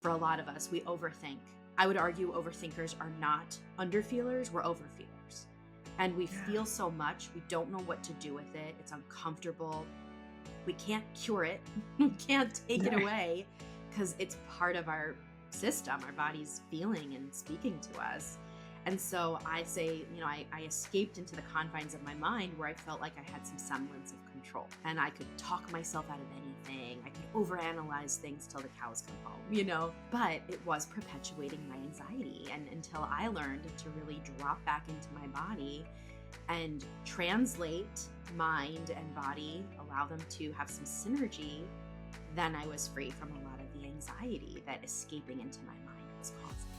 For a lot of us, we overthink. I would argue overthinkers are not underfeelers, we're overfeelers. And we Yeah. feel so much, we don't know what to do with it. It's uncomfortable. We can't cure it. We can't take it No. away because it's part of our system. Our body's feeling and speaking to us. And so I say, I escaped into the confines of my mind where I felt like I had some semblance of control and I could talk myself out of anything. I could overanalyze things till the cows come home. But it was perpetuating my anxiety. And until I learned to really drop back into my body and translate mind and body, allow them to have some synergy, then I was free from a lot of the anxiety that escaping into my mind was causing.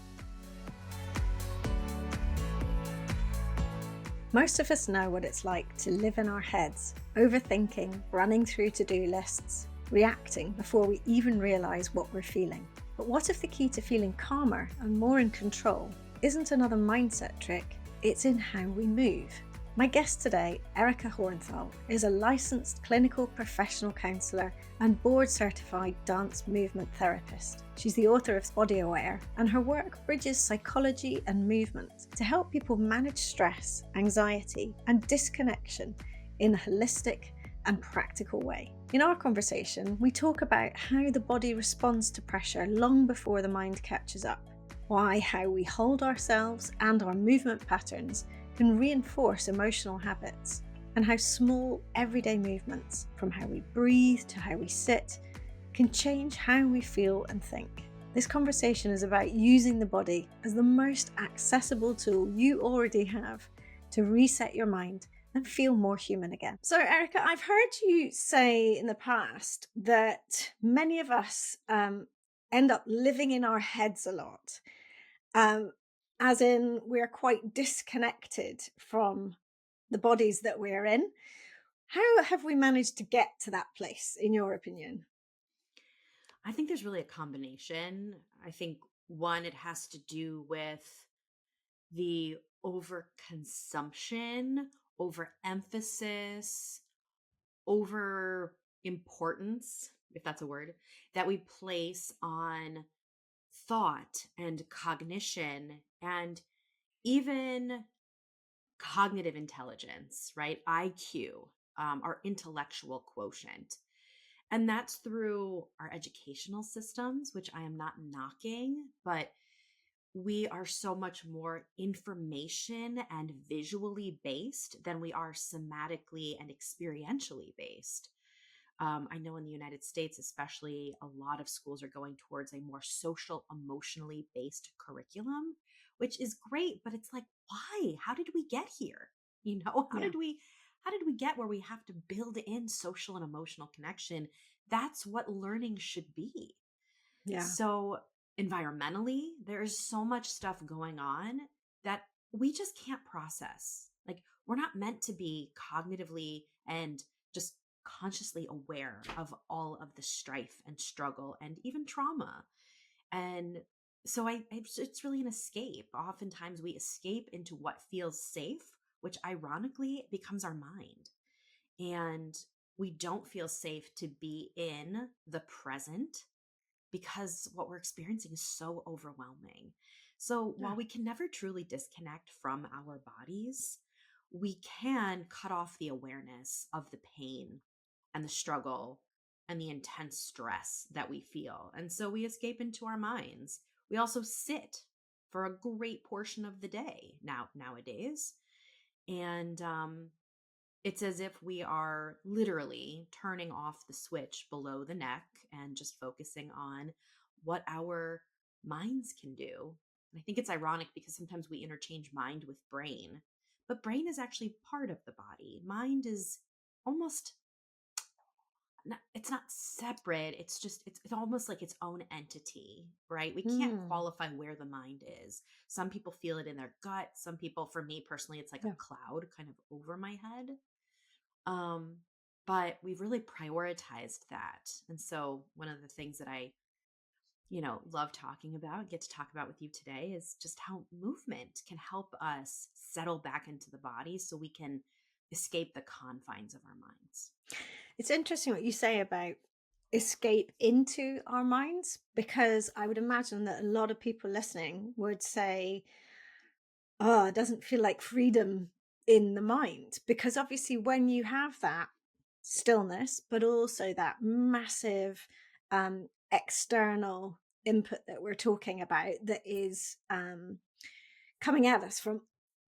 Most of us know what it's like to live in our heads, overthinking, running through to-do lists, reacting before we even realise what we're feeling. But what if the key to feeling calmer and more in control isn't another mindset trick, it's in how we move? My guest today, Erica Hornthal, is a licensed clinical professional counsellor and board-certified dance movement therapist. She's the author of Body Aware, and her work bridges psychology and movement to help people manage stress, anxiety, and disconnection in a holistic and practical way. In our conversation, we talk about how the body responds to pressure long before the mind catches up, how we hold ourselves and our movement patterns can reinforce emotional habits, and how small everyday movements, from how we breathe to how we sit, can change how we feel and think. This conversation is about using the body as the most accessible tool you already have to reset your mind and feel more human again. So, Erica, I've heard you say in the past that many of us end up living in our heads a lot. As in, we're quite disconnected from the bodies that we're in. How have we managed to get to that place, in your opinion? I think there's really a combination. I think one, it has to do with the overconsumption, overemphasis, over importance, if that's a word, that we place on thought and cognition and even cognitive intelligence, right? IQ, our intellectual quotient. And that's through our educational systems, which I am not knocking, but we are so much more information and visually based than we are somatically and experientially based. I know in the United States, especially, a lot of schools are going towards a more social, emotionally based curriculum, which is great. But it's like, why? How did we get here? How Yeah. did we get where we have to build in social and emotional connection? That's what learning should be. Yeah. So, environmentally, there's so much stuff going on that we just can't process. Like, we're not meant to be cognitively and just consciously aware of all of the strife and struggle and even trauma. And so, it's really an escape. Oftentimes, we escape into what feels safe, which ironically becomes our mind. And we don't feel safe to be in the present because what we're experiencing is so overwhelming. So Yeah. while we can never truly disconnect from our bodies, we can cut off the awareness of the pain and the struggle and the intense stress that we feel. And so we escape into our minds. We also sit for a great portion of the day nowadays. And it's as if we are literally turning off the switch below the neck and just focusing on what our minds can do. And I think it's ironic because sometimes we interchange mind with brain, but brain is actually part of the body. Mind is almost it's not separate. It's almost like its own entity, right? We can't Mm. qualify where the mind is. Some people feel it in their gut. Some people, for me personally, it's like Yeah. a cloud kind of over my head. Um, but we've really prioritized that. And so one of the things that I, love talking about, get to talk about with you today is just how movement can help us settle back into the body so we can escape the confines of our minds. It's interesting what you say about escape into our minds? Because I would imagine that a lot of people listening would say, oh, it doesn't feel like freedom in the mind. Because obviously, when you have that stillness, but also that massive external input that we're talking about that is coming at us from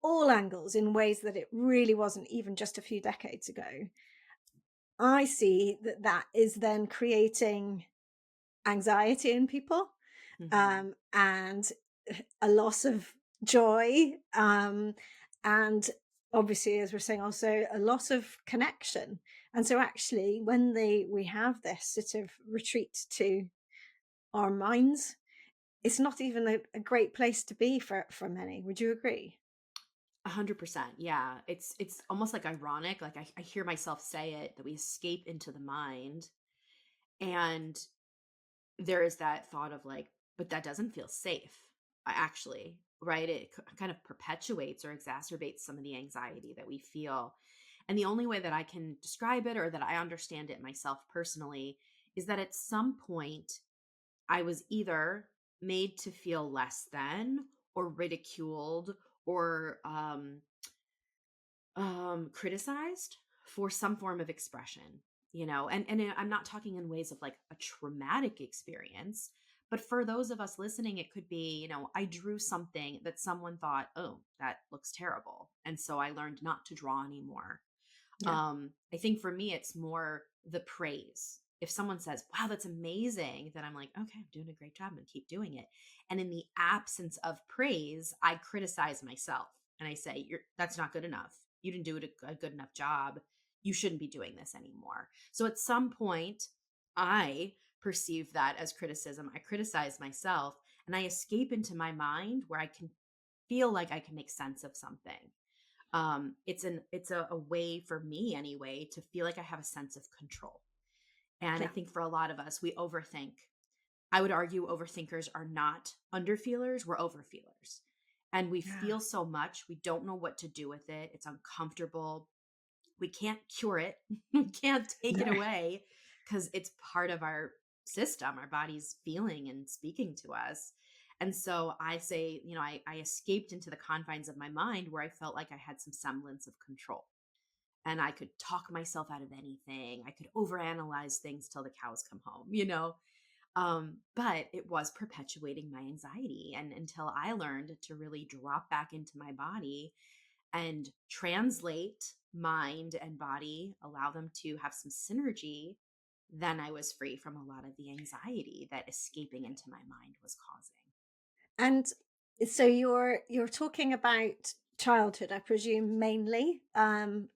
all angles in ways that it really wasn't even just a few decades ago. I see that that is then creating anxiety in people, Hmm. and a loss of joy, and obviously, as we're saying, also a loss of connection. And so, actually, when we have this sort of retreat to our minds, it's not even a great place to be for many. Would you agree? 100%. Yeah. It's almost like ironic. Like I hear myself say it that we escape into the mind. And there is that thought of like, but that doesn't feel safe, actually, right? It kind of perpetuates or exacerbates some of the anxiety that we feel. And the only way that I can describe it or that I understand it myself personally is that at some point I was either made to feel less than or ridiculed or criticized for some form of expression, I'm not talking in ways of like a traumatic experience, but for those of us listening, it could be, I drew something that someone thought, oh, that looks terrible, and so I learned not to draw anymore. Yeah. I think for me, it's more the praise. If someone says, wow, that's amazing, then I'm like, okay, I'm doing a great job and keep doing it. And in the absence of praise, I criticize myself and I say, that's not good enough. You didn't do a good enough job. You shouldn't be doing this anymore. So at some point, I perceive that as criticism. I criticize myself and I escape into my mind where I can feel like I can make sense of something. It's a way for me anyway to feel like I have a sense of control. And I Yeah. think for a lot of us, we overthink. I would argue overthinkers are not underfeelers, we're overfeelers. And we Yeah. feel so much, we don't know what to do with it. It's uncomfortable. We can't cure it. We can't take it No. away because it's part of our system. Our body's feeling and speaking to us. And so I say, I escaped into the confines of my mind where I felt like I had some semblance of control and I could talk myself out of anything. I could overanalyze things till the cows come home. But it was perpetuating my anxiety. And until I learned to really drop back into my body and translate mind and body, allow them to have some synergy, then I was free from a lot of the anxiety that escaping into my mind was causing. And so you're talking about childhood, I presume, mainly, and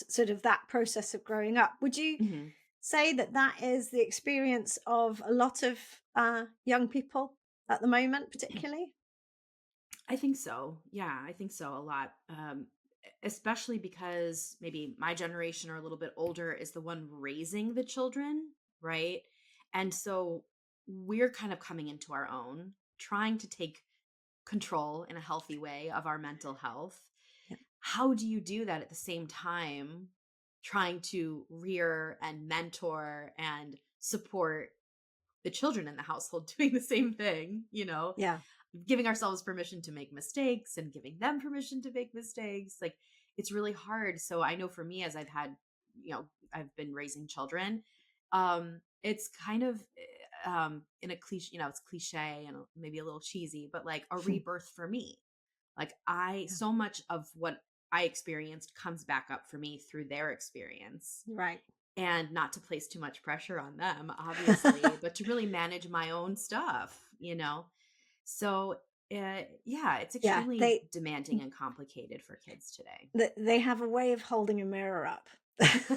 sort of that process of growing up. Would you Mhm. say that that is the experience of a lot of young people at the moment, particularly? I think so. Yeah, I think so a lot. Especially because maybe my generation or a little bit older is the one raising the children, right? And so we're kind of coming into our own, trying to take control in a healthy way of our mental health. Yeah. How do you do that at the same time trying to rear and mentor and support the children in the household doing the same thing, Yeah. giving ourselves permission to make mistakes and giving them permission to make mistakes. Like it's really hard. So I know for me, as I've been raising children, it's kind of in a cliche, it's cliche and maybe a little cheesy, but like a rebirth for me. Like Yeah. so much of what I experienced comes back up for me through their experience, Right. and not to place too much pressure on them, obviously, but to really manage my own stuff. So, yeah, it's Yeah. extremely demanding and complicated for kids today. They have a way of holding a mirror up.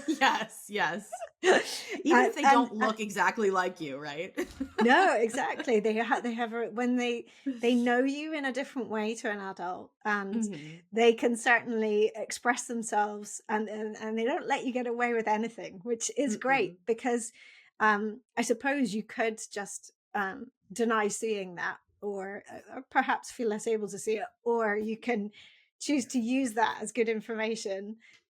Yes, yes. Even and, if they and don't look exactly like you, right? No, exactly. They have a when they know you in a different way to an adult, and Mhm, they can certainly express themselves, and they don't let you get away with anything, which is great mm-mm. because I suppose you could just deny seeing that, or perhaps feel less able to see it, or you can choose to use that as good information.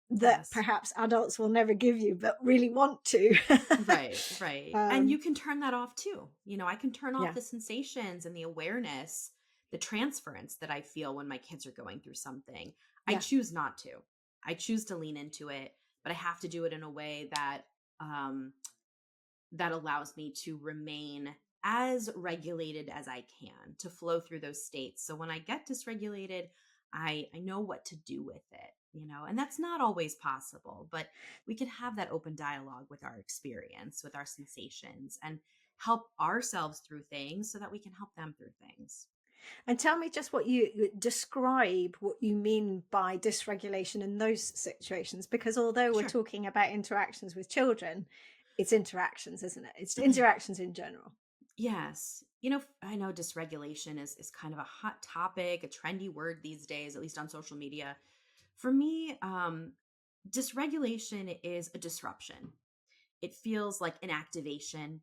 that Yes. perhaps adults will never give you, but really want to. Right, right. And um, you can turn that off too. I can turn off yeah, the sensations and the awareness, the transference that I feel when my kids are going through something. I yeah. choose not to. I choose to lean into it, but I have to do it in a way um that allows me to remain as regulated as I can, to flow through those states. So when I get dysregulated, I know what to do with it. And that's not always possible, but we can have that open dialogue with our experience, with our sensations, and help ourselves through things so that we can help them through things. And tell me just what you describe what you mean by dysregulation in those situations, because although we're Sure. talking about interactions with children, it's interactions, isn't it? It's interactions in general. Yes. I know dysregulation is kind of a hot topic, a trendy word these days, at least on social media. For me, dysregulation is a disruption. It feels like an activation.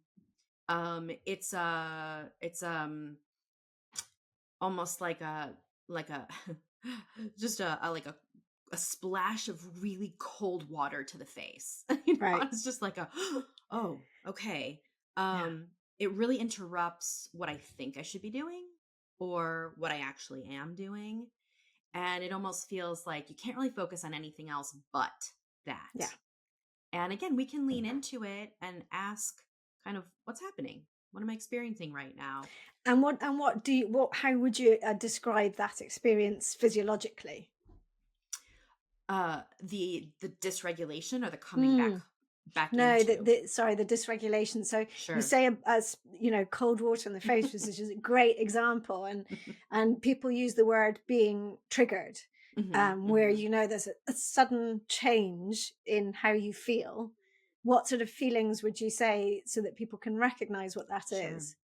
It's almost like a just a splash of really cold water to the face. Right. It's just like a oh, okay. Yeah. Um, it really interrupts what I think I should be doing or what I actually am doing. And it almost feels like you can't really focus on anything else but that. Yeah. And again, we can lean into it and ask kind of what's happening? What am I experiencing right now? And what do you what how would you describe that experience physiologically? The dysregulation or the coming back Mm. back No, into. sorry, the dysregulation. So you Sure. say, as you know, cold water in the face, which is a great example, and people use the word being triggered, Hmm, where hmm. there's a sudden change in how you feel. What sort of feelings would you say so that people can recognize what that Sure. is?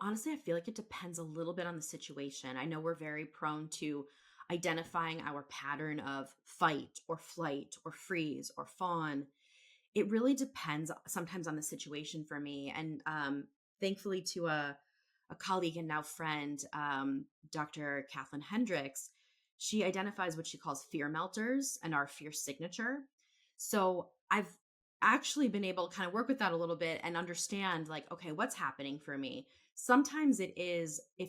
Honestly, I feel like it depends a little bit on the situation. I know we're very prone to identifying our pattern of fight or flight or freeze or fawn. It really depends sometimes on the situation for me. And thankfully, to a colleague and now friend, Dr. Kathleen Hendricks, she identifies what she calls fear melters and our fear signature. So I've actually been able to kind of work with that a little bit and understand, like, okay, what's happening for me? Sometimes it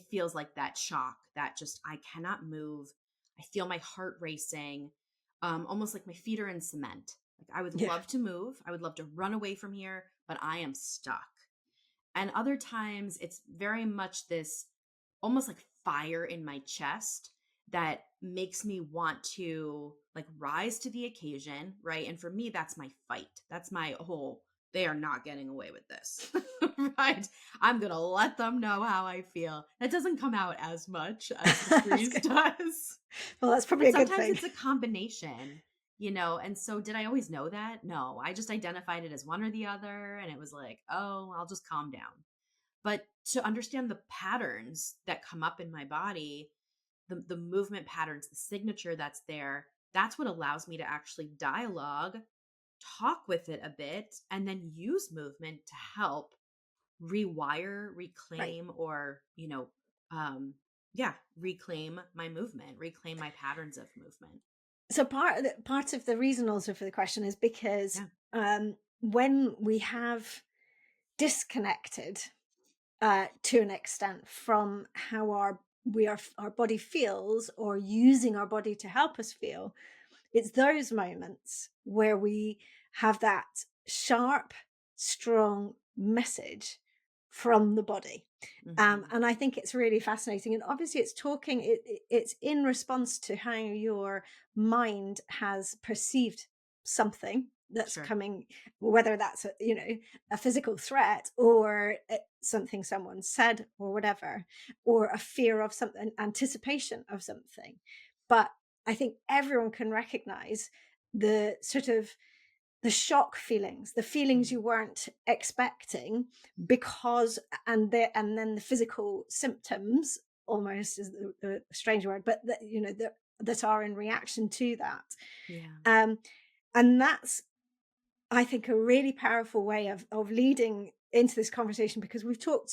feels like that shock that just I cannot move. I feel my heart racing, almost like my feet are in cement. Like I would Yeah, love to move. I would love to run away from here, but I am stuck. And other times it's very much this almost like fire in my chest that makes me want to like rise to the occasion, right? And for me, that's my fight. That's my whole, they are not getting away with this, right? I'm going to let them know how I feel. That doesn't come out as much as the that's freeze good. does. Well, that's probably But a good sometimes thing. it's a combination. And so did I always know that? No, I just identified it as one or the other. And it was like, oh, I'll just calm down. But to understand the patterns that come up in my body, the movement patterns, the signature that's there, that's what allows me to actually dialogue, talk with it a bit, and then use movement to help rewire, Right. reclaim, or, um, yeah, reclaim my movement, reclaim my patterns of movement. So part of the reason also for the question is because Yeah. when we have disconnected to an extent from how our body feels, or using our body to help us feel, it's those moments where we have that sharp, strong message from the body. Hmm. And I think it's really fascinating. And obviously, it's in response to how your mind has perceived something that's Sure. coming, whether that's a physical threat, or something someone said, or whatever, or a fear of something, anticipation of something. But I think everyone can recognize the sort of the shock feelings, the feelings you Mhm. weren't expecting, because and then the physical symptoms, almost is the strange word, but that are in reaction to that. Yeah. Um, and that's, I think, a really powerful way of leading into this conversation, because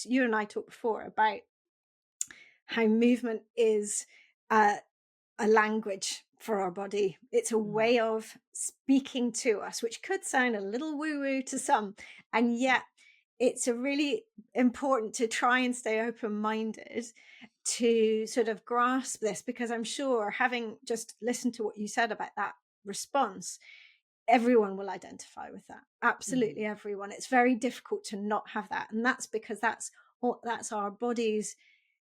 you and I talked before about how movement is uh, a language for our body. It's a Mhm. way of speaking to us, which could sound a little woo woo to some. And yet, it's a really important to try and stay open minded to sort of grasp this, because I'm sure, having just listened to what you said about that response, everyone will identify with that. Absolutely Mhm. everyone. It's very difficult to not have that. And that's because that's our body's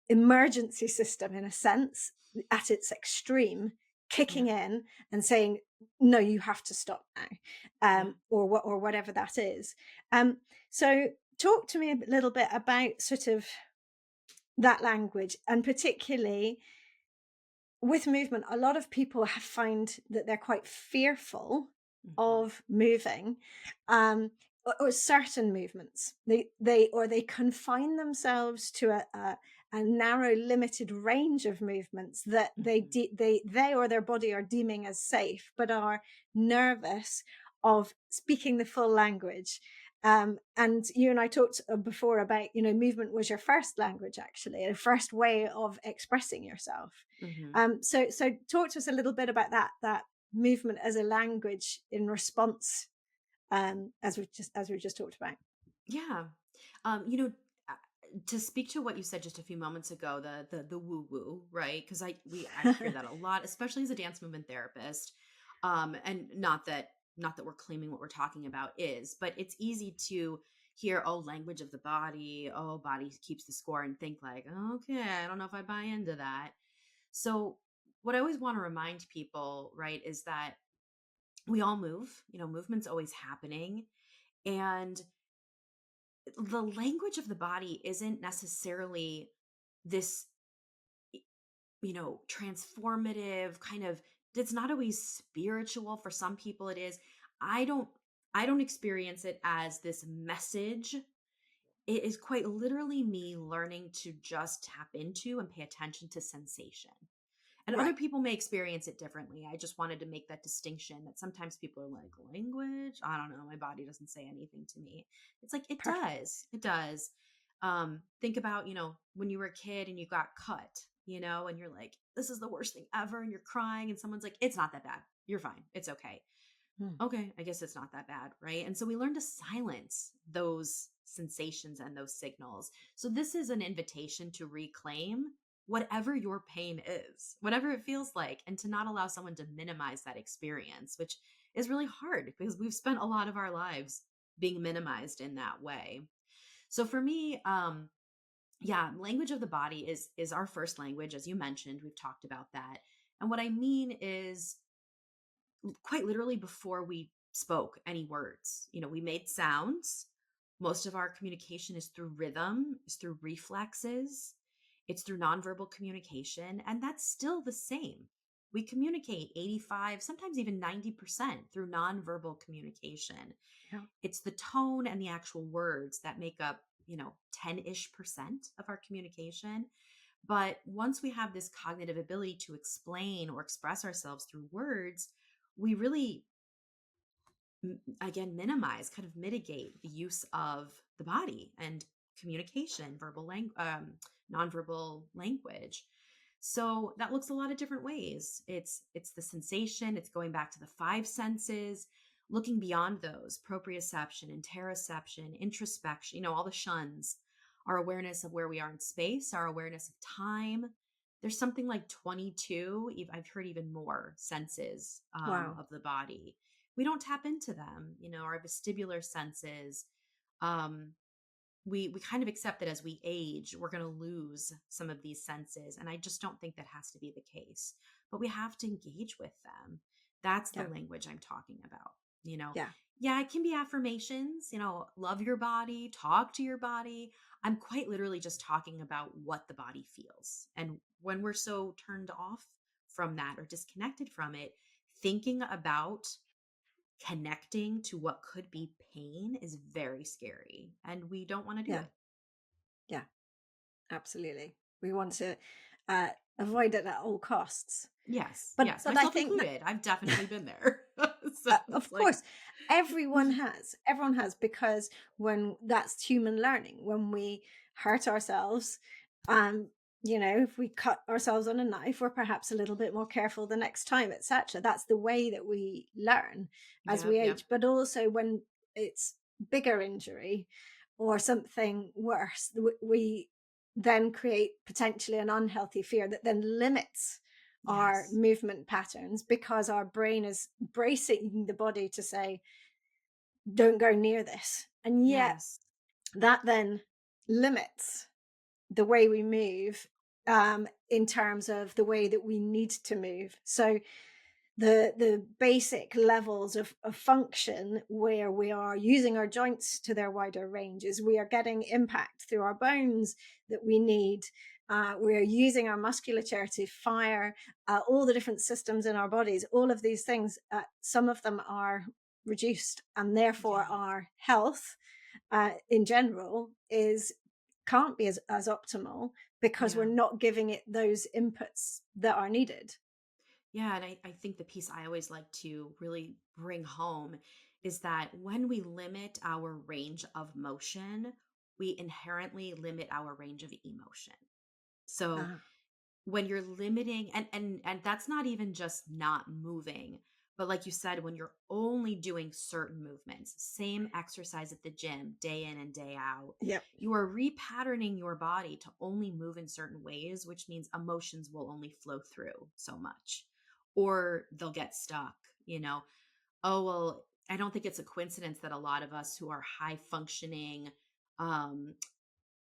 emergency system, in a sense, at its extreme, Yeah. kicking in and saying, no, you have to stop now, Yeah. or what, or whatever that is. um so talk to me a little bit about sort of that language, and particularly with movement. A lot of people have find that they're quite fearful Mhm. of moving, or certain movements. They confine themselves to a narrow, limited range of movements that Mhm. they or their body are deeming as safe, but are nervous of speaking the full language. And you and I talked before about, movement was your first language, actually, a first way of expressing yourself. Mhm. So talk to us a little bit about that movement as a language in response, as we just talked about. Yeah. You know, uh, to speak to what you said just a few moments ago, the woo woo, right? Because I hear that a lot, especially as a dance movement therapist. And not that we're claiming what we're talking about is, but it's easy to hear, oh, language of the body, oh, body keeps the score, and think like, okay, I don't know if I buy into that. So what I always want to remind people, right, is that we all move. Movement's always happening, and the language of the body isn't necessarily this, transformative kind of, it's not always spiritual. For some people it is. I don't i don't experience it as this message. It is quite literally me learning to just tap into and pay attention to sensation. And other Right. people may experience it differently. I just wanted to make that distinction, that sometimes people are like, language? I don't know. My body doesn't say anything to me. It's like, it Perfect. does. It does. Think about, when you were a kid and you got cut, and you're like, this is the worst thing ever. And you're crying, and someone's like, it's not that bad. You're fine. It's okay. Mm. Okay, I guess it's not that bad, right? And so we learn to silence those sensations and those signals. So this is an invitation to reclaim whatever your pain is, whatever it feels like, and to not allow someone to minimize that experience, which is really hard because we've spent a lot of our lives being minimized in that way. So for me, yeah, language of the body is our first language, as you mentioned. We've talked about that. And what I mean is, quite literally, before we spoke any words, we made sounds. Most of our communication is through rhythm, is through reflexes, it's through nonverbal communication, and that's still the same. We communicate 85, sometimes even 90% through nonverbal communication. Yeah. It's the tone and the actual words that make up, 10-ish% of our communication. But once we have this cognitive ability to explain or express ourselves through words, we really, again, minimize, kind of mitigate the use of the body and communication, nonverbal language. So that looks a lot of different ways. It's the sensation. It's going back to the five senses, looking beyond those: proprioception, interoception, introspection. All the shuns. Our awareness of where we are in space, our awareness of time. There's something like 22. I've heard even more senses Wow. of the body. We don't tap into them. Our vestibular senses. Um, we kind of accept that as we age, we're going to lose some of these senses. And I just don't think that has to be the case. But we have to engage with them. That's the Yeah. language I'm talking about. You know, Yeah. yeah, it can be affirmations, love your body, talk to your body. I'm quite literally just talking about what the body feels. And when we're so turned off from that or disconnected from it, thinking about connecting to what could be pain is very scary, and we don't want to do Yeah. it. Yeah. Absolutely. We want to uh, avoid it at all costs. Yes, But yes, but I myself think included. I've definitely been there. So it's of like, course, everyone has, because when that's human learning, when we hurt ourselves, um If we cut ourselves on a knife, we're perhaps a little bit more careful the next time, etc. That's the way that we learn as Yep, we yep. age. But also when it's bigger injury or something worse, we then create potentially an unhealthy fear that then limits our Yes. movement patterns because our brain is bracing the body to say, don't go near this. And yet Yes. that then limits the way we move, in terms of the way that we need to move. So the basic levels of function where we are using our joints to their wider ranges, we are getting impact through our bones that we need. We are using our musculature to fire all the different systems in our bodies. All of these things, some of them are reduced, and therefore Yeah. our health in general is can't be as optimal because we're Yeah. not giving it those inputs that are needed. Yeah, and I think the piece I always like to really bring home is that when we limit our range of motion, we inherently limit our range of emotion. So Ah, when you're limiting, and that's not even just not moving, but like you said, when you're only doing certain movements, same exercise at the gym day in and day out, yep. you are repatterning your body to only move in certain ways, which means emotions will only flow through so much, or they'll get stuck, you know. Oh, well, I don't think it's a coincidence that a lot of us who are high functioning, um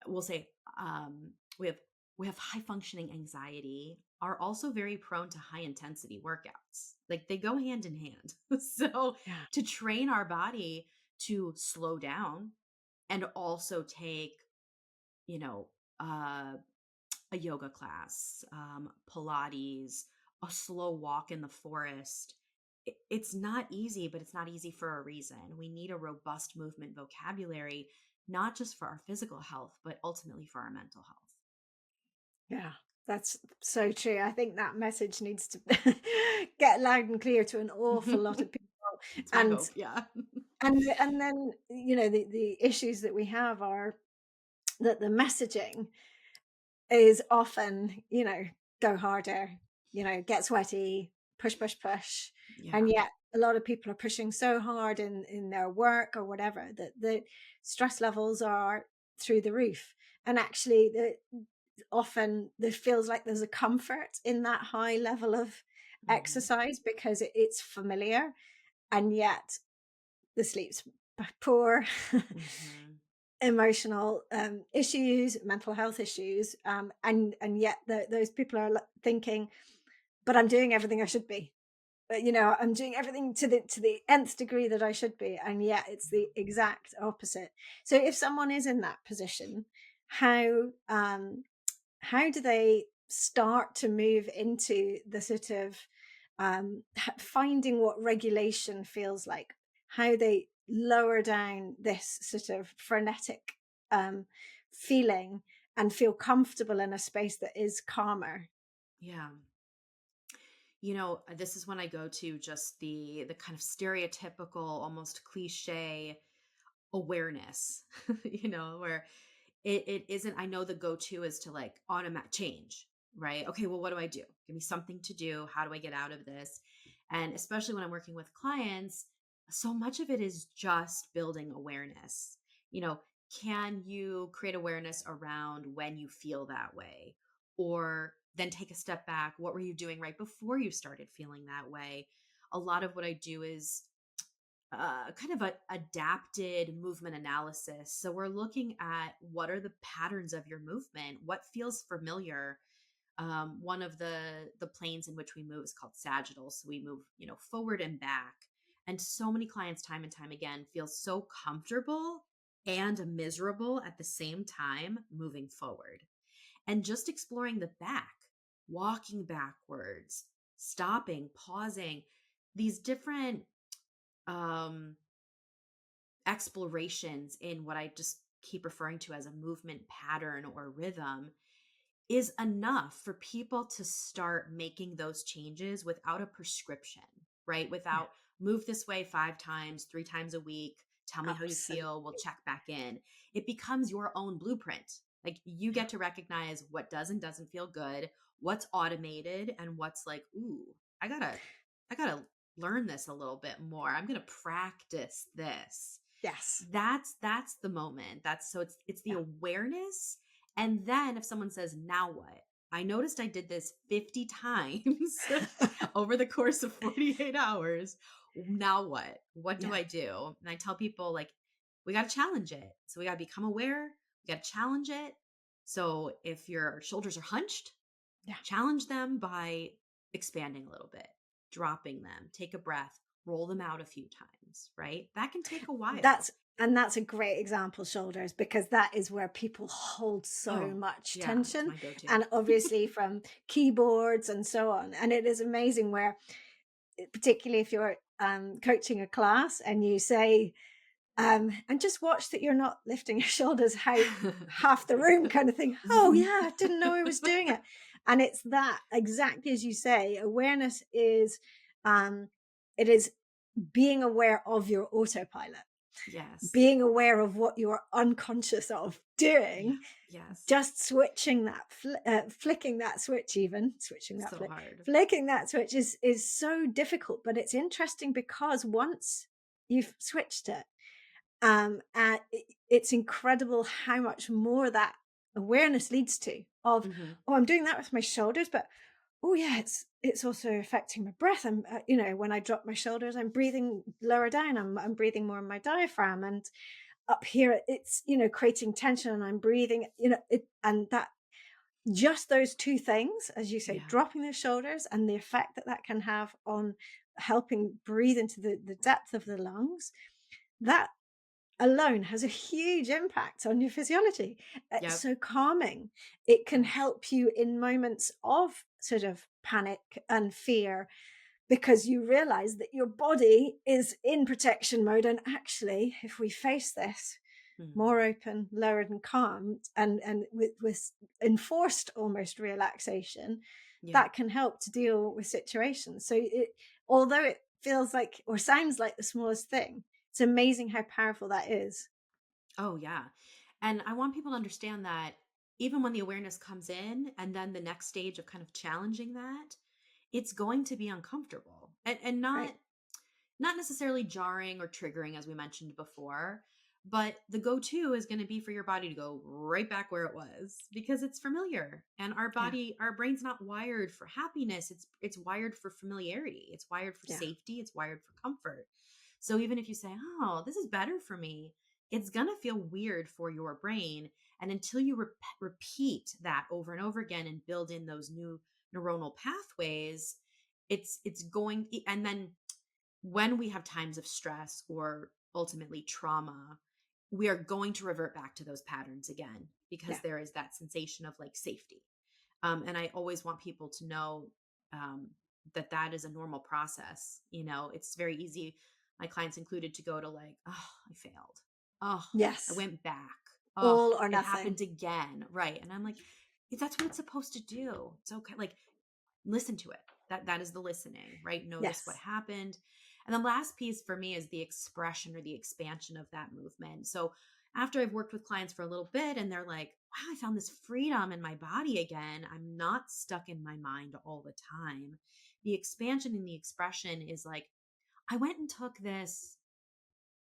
we'll say, um, we have we have high functioning anxiety, are also very prone to high intensity workouts. Like, they go hand in hand. So Yeah. to train our body to slow down and also take, you know, uh, a yoga class, Pilates, a slow walk in the forest. It's not easy, but it's not easy for a reason. We need a robust movement vocabulary, not just for our physical health, but ultimately for our mental health. Yeah, that's so true. I think that message needs to get loud and clear to an awful lot of people. It's my And hope. Yeah. and then the issues that we have are that the messaging is often, go harder, get sweaty, push, push, push. And Yeah. yet a lot of people are pushing so hard in their work or whatever that the stress levels are through the roof. And actually often there feels like there's a comfort in that high level of Hmm. exercise because it's familiar, and yet the sleep's poor. Hmm. Emotional issues, mental health issues, and yet those people are thinking, "But I'm doing everything I should be. But I'm doing everything to the nth degree that I should be," and yet it's the exact opposite. So if someone is in that position, how how do they start to move into the sort of finding what regulation feels like, how they lower down this sort of frenetic um, feeling and feel comfortable in a space that is calmer? Yeah. This is when I go to just the kind of stereotypical, almost cliche awareness, where it isn't. I know the go-to is to like automatic change, right? Okay, well, what do I do? Give me something to do. How do I get out of this? And especially when I'm working with clients, so much of it is just building awareness. You know, can you create awareness around when you feel that way? Or then take a step back. What were you doing right before you started feeling that way? A lot of what I do is kind of a adapted movement analysis. So we're looking at what are the patterns of your movement, what feels familiar. One of the planes in which we move is called sagittal, so we move forward and back. And so many clients, time and time again, feel so comfortable and miserable at the same time moving forward. And just exploring the back, walking backwards, stopping, pausing, these different um explorations in what I just keep referring to as a movement pattern or rhythm is enough for people to start making those changes without a prescription, right? Yeah, Without move this way 5 times, 3 times a week, tell me how you absolutely. feel, we'll check back in. It becomes your own blueprint. Like you get to recognize what does and doesn't feel good, what's automated and what's like, ooh, I gotta learn this a little bit more. I'm gonna practice this. Yes. That's the moment. That's so it's the Yeah. awareness. And then if someone says, now what? I noticed I did this 50 times over the course of 48 hours. Now what? What do Yeah. I do? And I tell people like we got to challenge it. So we got to become aware, we got to challenge it. So if your shoulders are hunched, Yeah. challenge them by expanding a little bit, dropping them, take a breath, roll them out a few times, right? That can take a while. That's a great example, shoulders, because that is where people hold so Oh, much yeah, it's tension. my go-to. And obviously from keyboards and so on. And it is amazing where, particularly if you're coaching a class and you say, and just watch that you're not lifting your shoulders out half the room kind of thing. Oh yeah, I didn't know I was doing it. And it's that, exactly as you say, awareness is, it is being aware of your autopilot, Yes. being aware of what you're unconscious of Yeah. doing, Yes. just switching that, flicking that switch, even switching that So flick, hard. flicking that switch is so difficult. But it's interesting because once you've switched it, and it's incredible how much more that awareness leads to of, Mhm. oh, I'm doing that with my shoulders, but oh yeah, it's also affecting my breath. I'm, when I drop my shoulders, I'm breathing lower down. I'm breathing more in my diaphragm, and up here, it's creating tension, and I'm breathing. And that, just those two things, as you say, Yeah. dropping the shoulders and the effect that that can have on helping breathe into the depth of the lungs. That alone has a huge impact on your physiology. It's Yep. so calming. It can Yes. help you in moments of sort of panic and fear, because you realize that your body is in protection mode. And actually, if we face this more Mm. open, lowered, and calm, and with enforced almost relaxation, Yeah. that can help to deal with situations. So although it feels like or sounds like the smallest thing, it's amazing how powerful that is. Oh, yeah. And I want people to understand that even when the awareness comes in and then the next stage of kind of challenging that, it's going to be uncomfortable and Right. not necessarily jarring or triggering as we mentioned before, but the go-to is going to be for your body to go right back where it was because it's familiar. And Yeah. our brain's not wired for happiness. It's wired for familiarity. It's wired for Yeah. safety. It's wired for comfort. So even if you say, "Oh, this is better for me," it's going to feel weird for your brain. And until you repeat that over and over again and build in those new neuronal pathways, it's going and then when we have times of stress or ultimately trauma, we are going to revert back to those patterns again because Yeah. there is that sensation of like safety. And I always want people to know um, that that is a normal process. It's very easy, my clients included, to go to like, oh, I failed. Oh, I Yes. went back. Oh, All or it nothing. happened again. Right. And I'm like, that's what it's supposed to do. It's okay. Like, listen to it. That is the listening, right? Notice what Yes. happened. And the last piece for me is the expression or the expansion of that movement. So after I've worked with clients for a little bit and they're like, wow, I found this freedom in my body again. I'm not stuck in my mind all the time. The expansion and the expression is like, I went and took this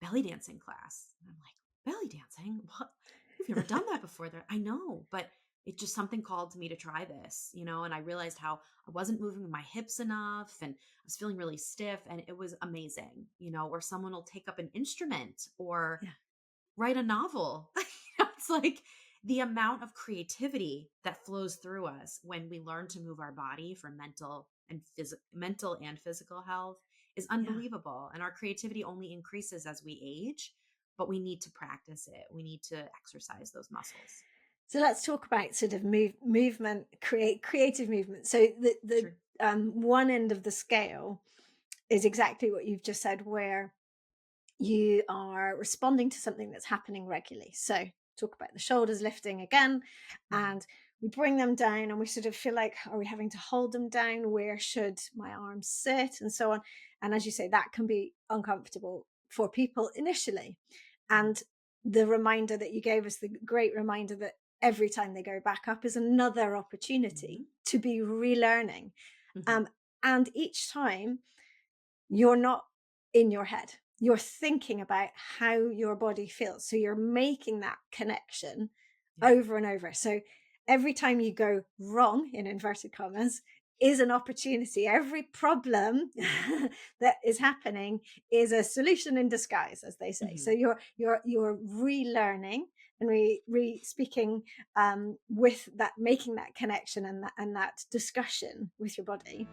belly dancing class. And I'm like, belly dancing? What? We've never done that before. There, I know, but it just something called to me to try this, and I realized how I wasn't moving my hips enough and I was feeling really stiff and it was amazing, or someone will take up an instrument or Yeah. write a novel. It's like the amount of creativity that flows through us when we learn to move our body for mental and physical health is Yeah. unbelievable. And our creativity only increases as we age, but we need to practice it. We need to exercise those muscles. So let's talk about sort of movement, creative movement. So the Sure. one end of the scale is exactly what you've just said, where you are responding to something that's happening regularly. So talk about the shoulders lifting again, Mhm. and we bring them down and we sort of feel like, are we having to hold them down? Where should my arms sit? And so on. And as you say, that can be uncomfortable for people initially. Mhm. And the reminder that you gave us, the great reminder that every time they go back up is another Hmm. opportunity to be relearning. Hmm. Um, and each time you're not in your head, you're thinking about how your body feels. So you're making that connection Yeah. over and over. So every time you go wrong, in inverted commas, is an opportunity. Every problem that is happening is a solution in disguise, as they say. So Hmm. you're relearning and speaking with that, making that connection and that discussion with your body.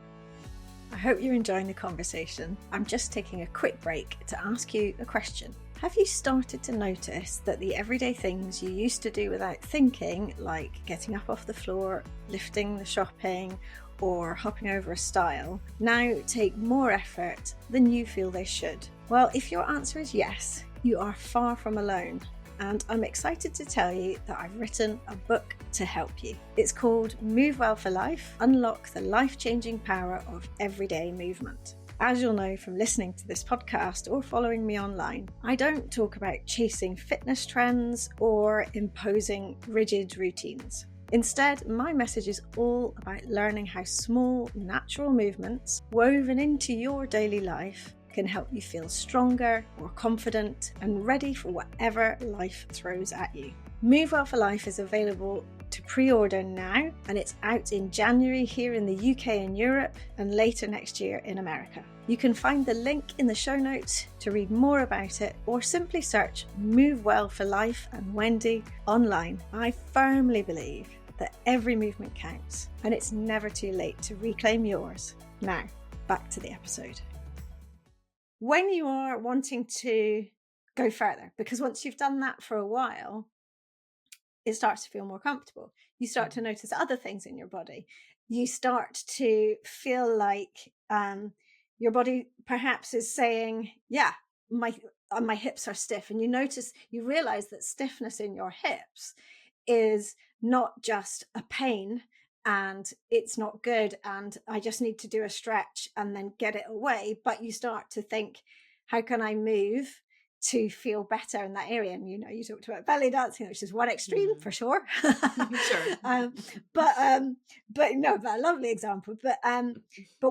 I hope you're enjoying the conversation. I'm just taking a quick break to ask you a question. Have you started to notice that the everyday things you used to do without thinking, like getting up off the floor, lifting the shopping, or hopping over a stile, now take more effort than you feel they should? Well, if your answer is yes, you are far from alone. And I'm excited to tell you that I've written a book to help you. It's called Move Well for Life: Unlock the Life-Changing Power of Everyday Movement. As you'll know from listening to this podcast or following me online, I don't talk about chasing fitness trends or imposing rigid routines. Instead, my message is all about learning how small, natural movements woven into your daily life can help you feel stronger, more confident, and ready for whatever life throws at you. Move Well for Life is available to pre-order now, and it's out in January here in the UK and Europe, and later next year in America. You can find the link in the show notes to read more about it, or simply search Move Well for Life and Wendy online. I firmly believe that every movement counts, and it's never too late to reclaim yours. Now, back to the episode. When you are wanting to go further, because once you've done that for a while, it starts to feel more comfortable. You start to Hmm. notice other things in your body. You start to feel like your body perhaps is saying, yeah, my hips are stiff. And you realize that stiffness in your hips is not just a pain and it's not good and I just need to do a stretch and then get it away, but you start to think, how can I move to feel better in that area? And you talked about belly dancing, which is one extreme Hmm. for sure. Sure. um, but no, but a lovely example. But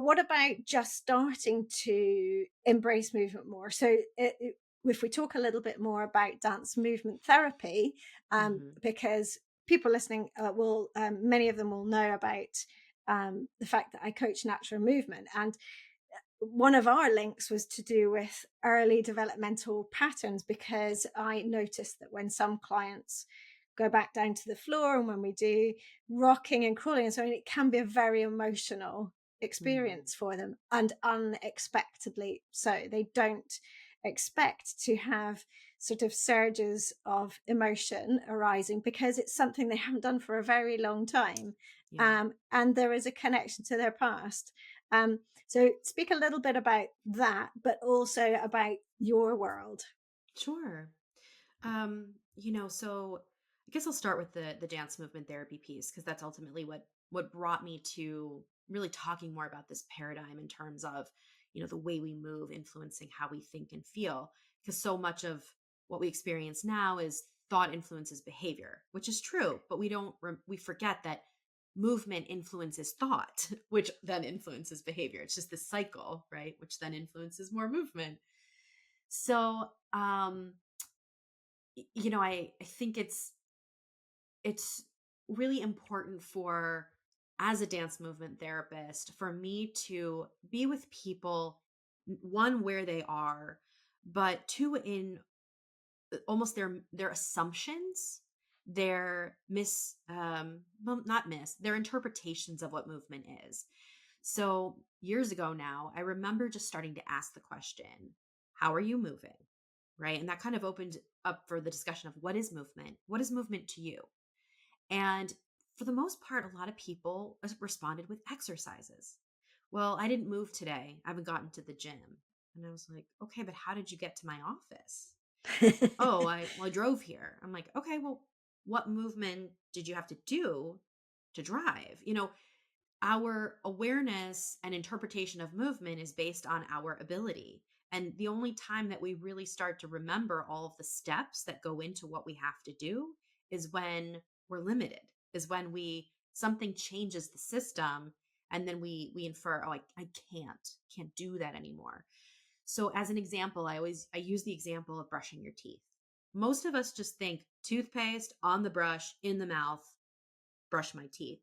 what about just starting to embrace movement more? So if we talk a little bit more about dance movement therapy, Hmm. because people listening will many of them will know about the fact that I coach natural movement, and one of our links was to do with early developmental patterns, because I noticed that when some clients go back down to the floor and when we do rocking and crawling and so on, it can be a very emotional Hmm. experience for them, and unexpectedly so. They don't expect to have sort of surges of emotion arising because it's something they haven't done for a very long time. Yeah. And there is a connection to their past. So speak a little bit about that, but also about your world. Sure. So I guess I'll start with the dance movement therapy piece, because that's ultimately what brought me to really talking more about this paradigm in terms of, the way we move influencing how we think and feel. Because so much of what we experience now is thought influences behavior, which is true, but we forget that movement influences thought, which then influences behavior. It's just this cycle, right? Which then influences more movement. So, I think it's really important for, as a dance movement therapist, for me to be with people, one, where they are, but two, in almost their assumptions, their well, not miss their interpretations of what movement is. So years ago now, I remember just starting to ask the question, how are you moving? Right. And that kind of opened up for the discussion of, what is movement? What is movement to you? And for the most part, a lot of people responded with exercises. Well, I didn't move today. I haven't gotten to the gym. And I was like, okay, but how did you get to my office? Oh, I drove here. I'm like, okay, well, what movement did you have to do to drive? Our awareness and interpretation of movement is based on our ability. And the only time that we really start to remember all of the steps that go into what we have to do is when we're limited, is when something changes the system, and then we infer, oh, I can't do that anymore. So as an example, I use the example of brushing your teeth. Most of us just think toothpaste on the brush, in the mouth, brush my teeth.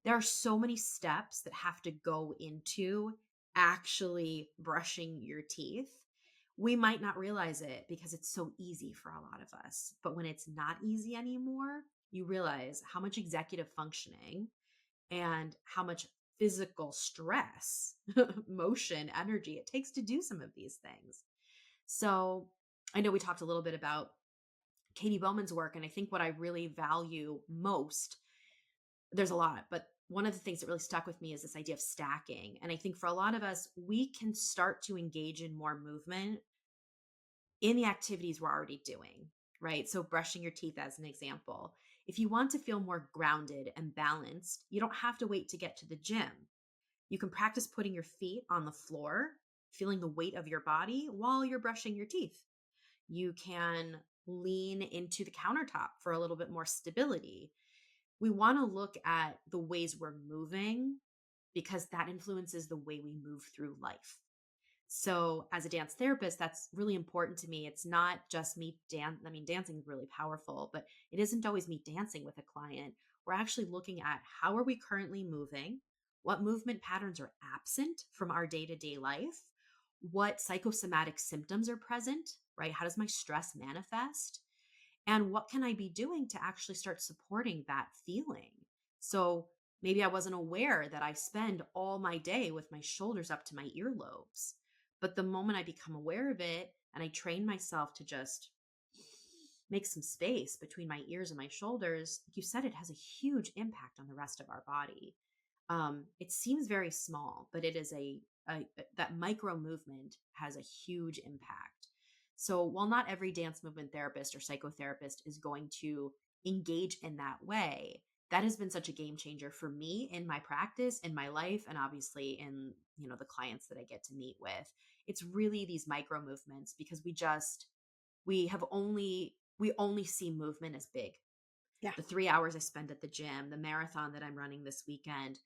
There are so many steps that have to go into actually brushing your teeth. We might not realize it because it's so easy for a lot of us. But when it's not easy anymore, you realize how much executive functioning and how much physical stress, motion, energy it takes to do some of these things. So I know we talked a little bit about Katie Bowman's work, and I think what I really value most, there's a lot, but one of the things that really stuck with me is this idea of stacking. And I think for a lot of us, we can start to engage in more movement in the activities we're already doing, right? So brushing your teeth as an example. If you want to feel more grounded and balanced, you don't have to wait to get to the gym. You can practice putting your feet on the floor, feeling the weight of your body while you're brushing your teeth. You can lean into the countertop for a little bit more stability. We want to look at the ways we're moving because that influences the way we move through life. So as a dance therapist, that's really important to me. It's not just me dancing is really powerful, but it isn't always me dancing with a client. We're actually looking at how are we currently moving? What movement patterns are absent from our day-to-day life? What psychosomatic symptoms are present, right? How does my stress manifest? And what can I be doing to actually start supporting that feeling? So maybe I wasn't aware that I spend all my day with my shoulders up to my earlobes. But the moment I become aware of it and I train myself to just make some space between my ears and my shoulders, like you said, it has a huge impact on the rest of our body. It seems very small, but it is that micro movement has a huge impact. So while not every dance movement therapist or psychotherapist is going to engage in that way, that has been such a game changer for me in my practice, in my life, and obviously in, the clients that I get to meet with. It's really these micro movements because we only see movement as big. Yeah. The 3 hours I spend at the gym, the marathon that I'm running this weekend.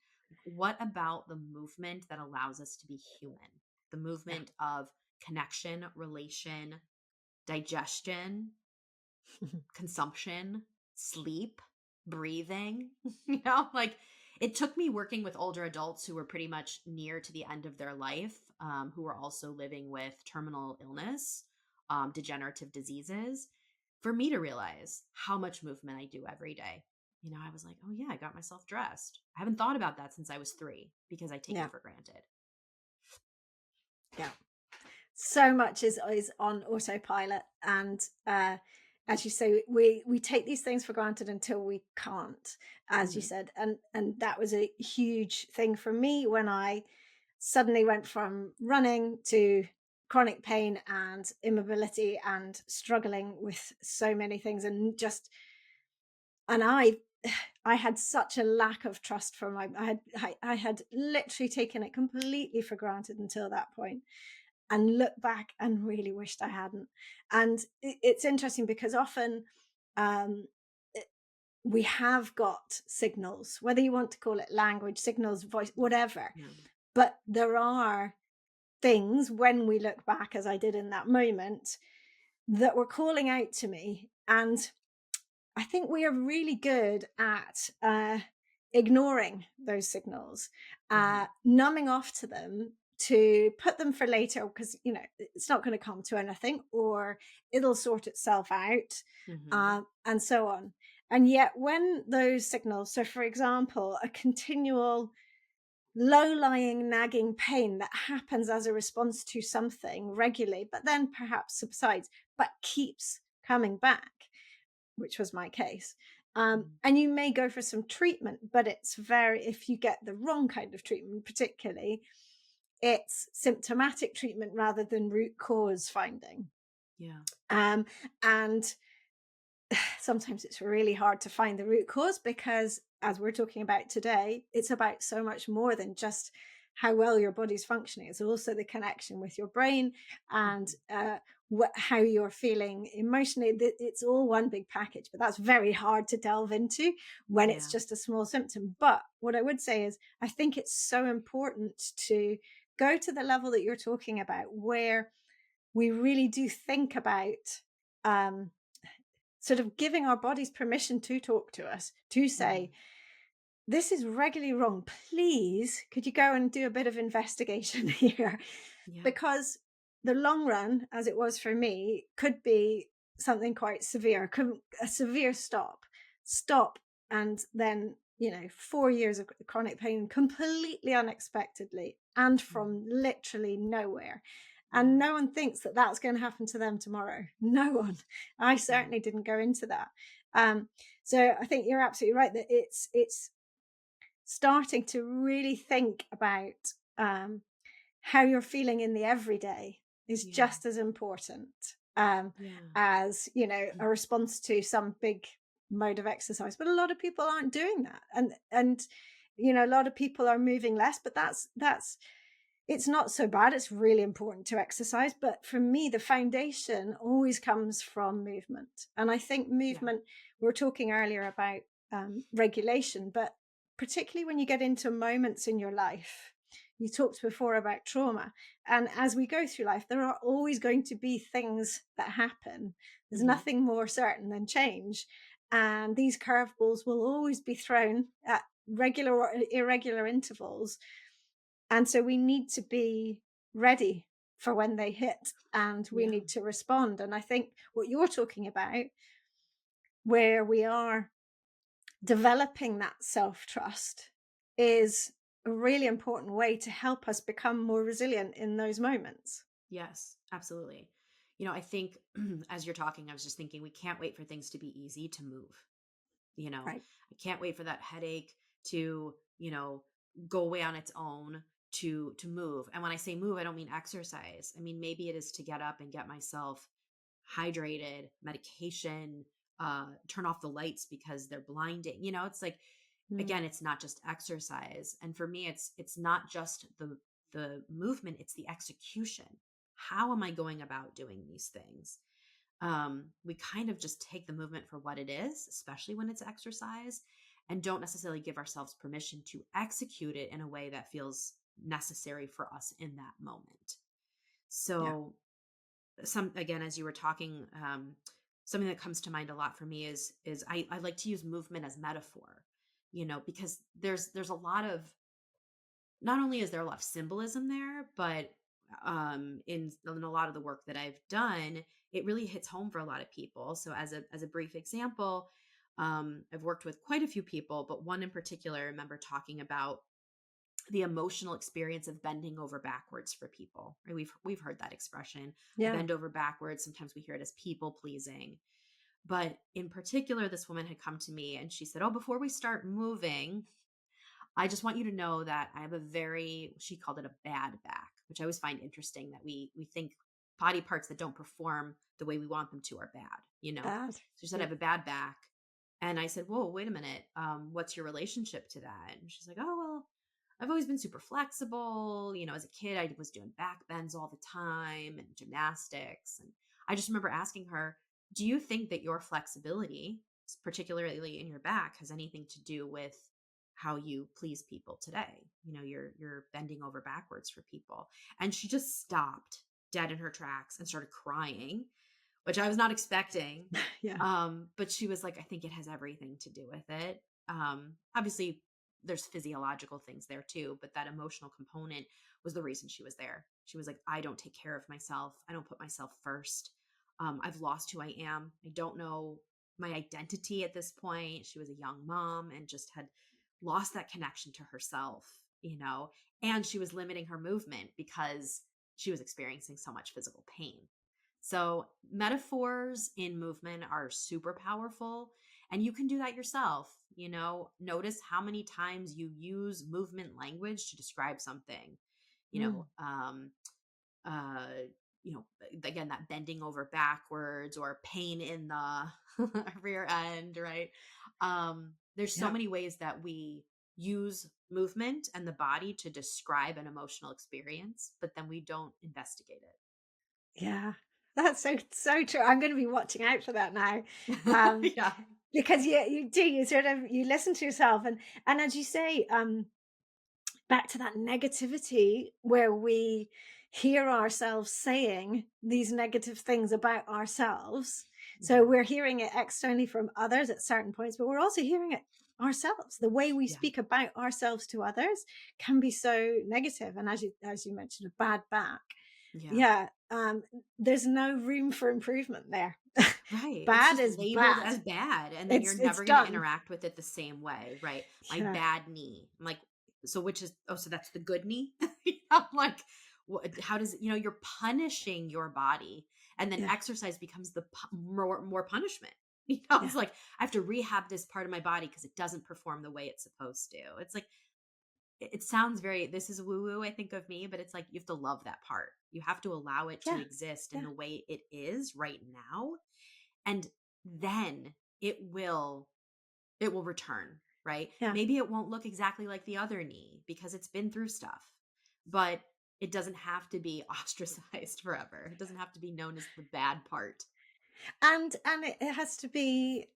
What about the movement that allows us to be human? The movement of connection, relation, digestion, consumption, sleep, breathing, like it took me working with older adults who were pretty much near to the end of their life, who were also living with terminal illness, degenerative diseases, for me to realize how much movement I do every day. I was like, oh yeah, I got myself dressed. I haven't thought about that since I was 3 because I take it for granted. Yeah. So much is on autopilot. And as you say, we take these things for granted until we can't, as you said. And that was a huge thing for me when I suddenly went from running to chronic pain and immobility and struggling with so many things, and I had such a lack of trust for I had literally taken it completely for granted until that point, and look back and really wished I hadn't. And it's interesting because often we have got signals, whether you want to call it language, signals, voice, whatever. Yeah. But there are things when we look back, as I did in that moment, that were calling out to me. And I think we are really good at ignoring those signals, numbing off to them, to put them for later because it's not going to come to anything, or it'll sort itself out, and so on. And yet when those signals, so for example, a continual low-lying nagging pain that happens as a response to something regularly, but then perhaps subsides, but keeps coming back, which was my case. And you may go for some treatment, but if you get the wrong kind of treatment, particularly, it's symptomatic treatment rather than root cause finding. Yeah. And sometimes it's really hard to find the root cause because, as we're talking about today, it's about so much more than just how well your body's functioning. It's also the connection with your brain and how you're feeling emotionally. It's all one big package, but that's very hard to delve into when it's Yeah. just a small symptom. But what I would say is, I think it's so important to go to the level that you're talking about, where we really do think about um, sort of giving our bodies permission to talk to us, to say, Hmm. this is regularly wrong. Please, could you go and do a bit of investigation here? Yeah. Because the long run, as it was for me, could be something quite severe, a severe stop, and then, 4 years of chronic pain completely unexpectedly and Mm. from literally nowhere. And Yeah. no one thinks that that's going to happen to them tomorrow. No one. I Yeah. certainly didn't go into that. Um, so I think you're absolutely right that it's starting to really think about how you're feeling in the everyday is Yeah. just as important Yeah. as a response to some big mode of exercise. But a lot of people aren't doing that, and a lot of people are moving less. But that's it's not so bad. It's really important to exercise. But for me, the foundation always comes from movement. And I think Yeah. movement, we were talking earlier about regulation, but particularly when you get into moments in your life, you talked before about trauma. And as we go through life, there are always going to be things that happen. There's Hmm. nothing more certain than change. And these curveballs will always be thrown at regular or irregular intervals, and so we need to be ready for when they hit, and we Yeah. need to respond. And I think what you're talking about, where we are developing that self trust, is a really important way to help us become more resilient in those moments. Yes, absolutely. I think as you're talking, I was just thinking we can't wait for things to be easy to move. Right. I can't wait for that headache to, go away on its own to move. And when I say move, I don't mean exercise. I mean maybe it is to get up and get myself hydrated, medication, turn off the lights because they're blinding. It's like Mm. again, it's not just exercise. And for me it's not just the movement, it's the execution. How am I going about doing these things? We kind of just take the movement for what it is, especially when it's exercise, and don't necessarily give ourselves permission to execute it in a way that feels necessary for us in that moment. Yeah. So, some again, as you were talking, something that comes to mind a lot for me is I like to use movement as metaphor, because there's a lot of, not only is there a lot of symbolism there, but in a lot of the work that I've done, it really hits home for a lot of people. So as a brief example, I've worked with quite a few people, but one in particular, I remember talking about the emotional experience of bending over backwards for people. Right? We've heard that expression. I Yeah. bend over backwards. Sometimes we hear it as people pleasing. But in particular, this woman had come to me and she said, "Oh, before we start moving, I just want you to know that I have a very," she called it a bad back, which I always find interesting that we think body parts that don't perform the way we want them to are bad. Bad. So she said, "I Yeah. have a bad back." And I said, "Whoa, wait a minute. What's your relationship to that?" And she's like, "Oh, well, I've always been super flexible. As a kid, I was doing back bends all the time and gymnastics." And I just remember asking her, "Do you think that your flexibility, particularly in your back, has anything to do with how you please people today? You're bending over backwards for people." And she just stopped dead in her tracks and started crying, which I was not expecting. Yeah. But she was like, "I think it has everything to do with it." Obviously, there's physiological things there too, but that emotional component was the reason she was there. She was like, "I don't take care of myself. I don't put myself first. I've lost who I am. I don't know my identity at this point." She was a young mom and just had lost that connection to herself, and she was limiting her movement because she was experiencing so much physical pain. So, metaphors in movement are super powerful, and you can do that yourself. Notice how many times you use movement language to describe something. You Mm. know, um, uh, again, that bending over backwards or pain in the rear end, right? There's so Yeah. many ways that we use movement and the body to describe an emotional experience, but then we don't investigate it. Yeah. That's so true. I'm going to be watching out for that now, um, Yeah. because you do, you sort of, you listen to yourself, and as you say, back to that negativity where we hear ourselves saying these negative things about ourselves. So Mhm. we're hearing it externally from others at certain points, but we're also hearing it ourselves. The way we Yeah. speak about ourselves to others can be so negative. And as you mentioned, a bad back. Yeah. Yeah. There's no room for improvement there. Right. It's Bad just is labeled bad. as bad, and then you're It's never gonna done. interact with it the same way, right? My Yeah. bad knee. I'm like, so which is, oh, so that's the good knee? I'm like, what, how does, you're punishing your body, and then Yeah. exercise becomes the more punishment. Yeah. It's like I have to rehab this part of my body because it doesn't perform the way it's supposed to. It's like it sounds very, this is woo woo, I think, of me, but it's like you have to love that part. You have to allow it to Yeah. exist in Yeah. the way it is right now, and then it will return, right? Yeah. Maybe it won't look exactly like the other knee because it's been through stuff, but it doesn't have to be ostracized forever. It doesn't have to be known as the bad part. And it has to be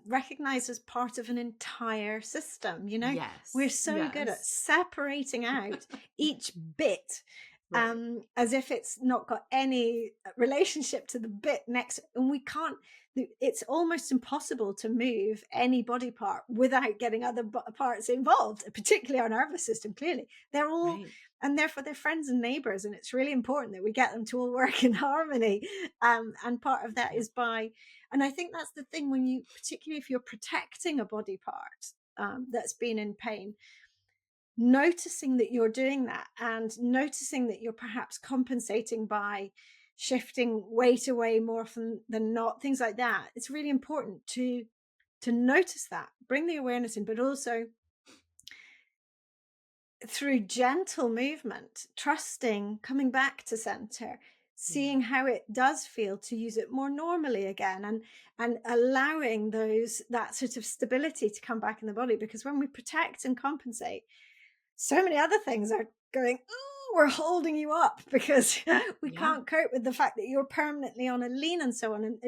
recognized as part of an entire system. We're Yes. so good at Yes. separating out each bit, Right. as if it's not got any relationship to the bit next, and we can't. It's almost impossible to move any body part without getting other parts involved, particularly our nervous system. Clearly they're all, Right. and therefore they're friends and neighbors, and it's really important that we get them to all work in harmony. And part of that Yeah. is by, and I think that's the thing, when you, particularly if you're protecting a body part that's been in pain, noticing that you're doing that, and noticing that you're perhaps compensating by shifting weight away more often than not, things like that. It's really important to notice that, bring the awareness in, but also through gentle movement, trusting, coming back to center, Yeah. seeing how it does feel to use it more normally again, and allowing that sort of stability to come back in the body. Because when we protect and compensate, so many other things are going, oh, we're holding you up because we Yeah. can't cope with the fact that you're permanently on a lean and so on,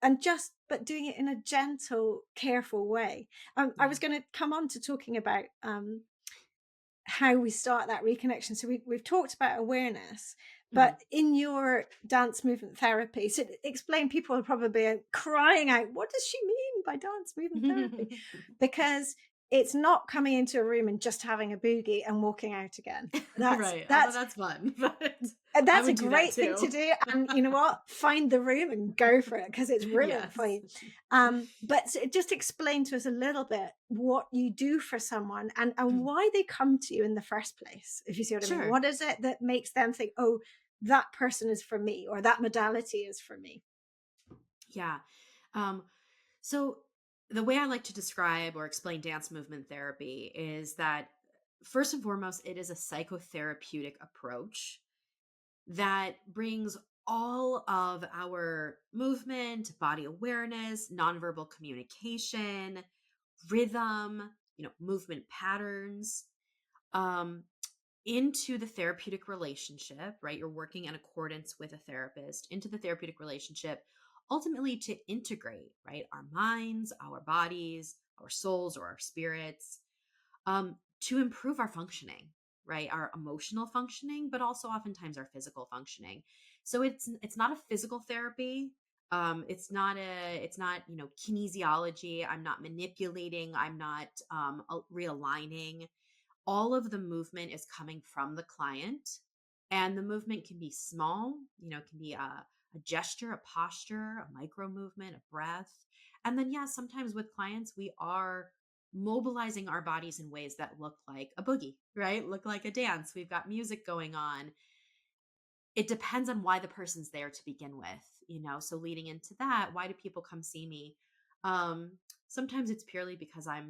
and just, but doing it in a gentle, careful way. I Yeah. was going to come on to talking about how we start that reconnection. So we've talked about awareness, Mhm. but in your dance movement therapy, so explain, people are probably crying out, what does she mean by dance movement therapy? Because it's not coming into a room and just having a boogie and walking out again. That's Right. Although that's that's fun, but I that's a would do that great thing too. to do. And you know what? Find the room and go for it, because it's brilliant for Yes. you. But just explain to us a little bit what you do for someone, and why they come to you in the first place, if you see what I mean. Sure. What is it that makes them think, oh, that person is for me, or that modality is for me? Yeah. Um, so the way I like to describe or explain dance movement therapy is that first and foremost, it is a psychotherapeutic approach that brings all of our movement, body awareness, nonverbal communication, rhythm, movement patterns, um, into the therapeutic relationship, right? You're working in accordance with a therapist into the therapeutic relationship, ultimately to integrate, right? Our minds, our bodies, our souls, or our spirits, to improve our functioning, right? Our emotional functioning, but also oftentimes our physical functioning. So it's not a physical therapy. It's not kinesiology. I'm not manipulating. I'm not realigning. All of the movement is coming from the client, and the movement can be small, it can be a gesture, a posture, a micro movement, a breath. And then, yeah, sometimes with clients we are mobilizing our bodies in ways that look like a boogie, right? Look like a dance. We've got music going on. It depends on why the person's there to begin with. So leading into that, why do people come see me? um Sometimes it's purely because I